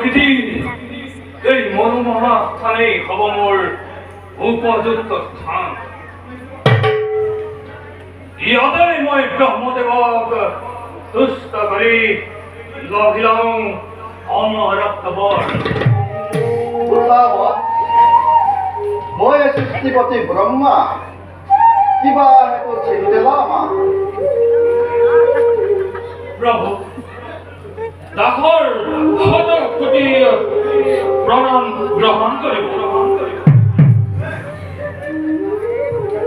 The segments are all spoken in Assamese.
প্রকৃতি এই মনোমহা স্থানে হব মোর উপযুক্ত স্থান। ইয়াতে মই ব্রহ্মদেবক তুষ্ট করি লভিলাম অমরত্ব বর। মই সৃষ্টিপতি ব্রহ্মা কিবা হেতু চিন্তিলামা। প্রভু দাসর শত কোটি প্রণাম গ্রহণ করিব।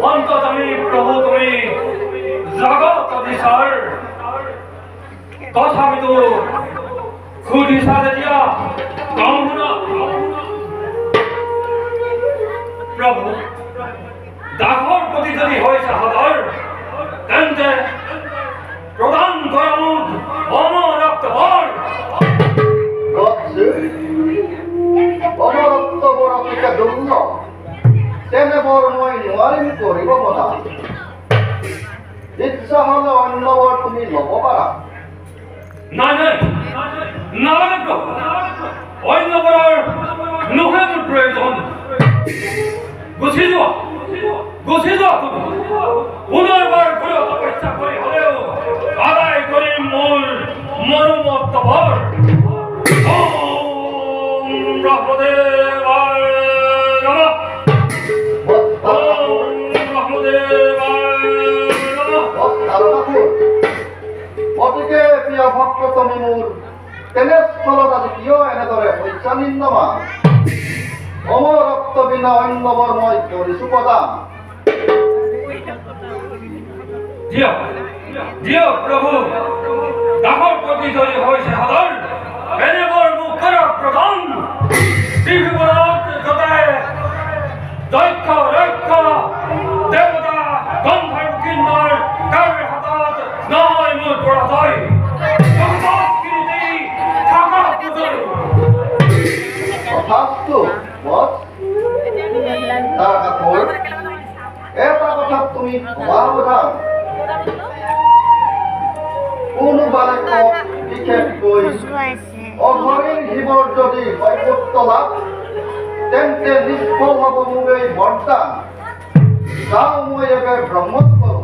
অন্ততমে প্রভু তুমি জগৎ অধিসার তথাপিতো সুদিশা দিয়া কামনা। প্রভু দাসর প্রতি যদি হয় সাহদর তেন্তে প্রদান করমুদ অমরত্ব বর। অমরত্ব বর অতিকে দুর্ল তেনে বর মই নোৱাৰিম কৰিব বনা। ইচ্ছা হলে অন্য বৰ তুমি লব পাৰা। নাই নাই নালাগে প্ৰভু, অন্য বৰৰ নহয় মোৰ প্ৰয়োজন। গুচি যোৱা তুমি। পুনৰবাৰ ঘূৰি তপস্যা কৰি হলেও আদায় কৰিম মোৰ মনোমত্ত বৰ। ওম ব্ৰহ্মদেৱায় নমঃ। ওম ব্ৰহ্মদেৱায় নমঃ। গতিকে প্ৰিয় ভক্ত তুমি মোৰ তেনেস্থলত আজি কিয় এনেদৰে পইচানিন্দমা। অমৰত্ব বিনা অন্য বৰ মই কৰিছো প্ৰদান। দিয়ক প্ৰভু, দাসৰ প্ৰতি যদি হৈছে সদৰ এনেবোৰ মুখৰ প্ৰধান পৃথিৱীৰত যতাই দক্ষ ৰক্ষ দেৱতা গন্ধৰ্ব কিন্নৰ কাৰো হাতত নহয় মোৰ পৰাজয়। তথাস্তু বৎস। তাৰ কাপোৰ এটা কথাত তুমি সমাধান কোনোবাৰে বিশেষকৈ অঘৰীৰ জীৱৰ যদি বৈপুত্ৰ লাভ তেন্তে নিষ্ফল হ'ব মোৰ এই বৰদান। যাওঁ মই এবাৰ ভ্ৰমণ কৰোঁ।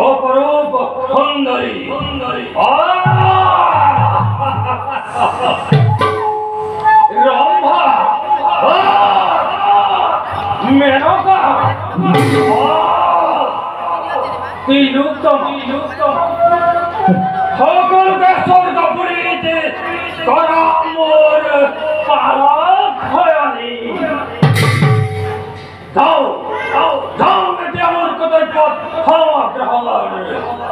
অপরূপ সুন্দরী রম্ভা মেনকা তিলুত্তম সকলকে স্বর্গপুরীতে করা মোর পালক হয়নি। যাও যাও যাও, এটি আমার কর্তব্য ক্ষমা গ্রহণ।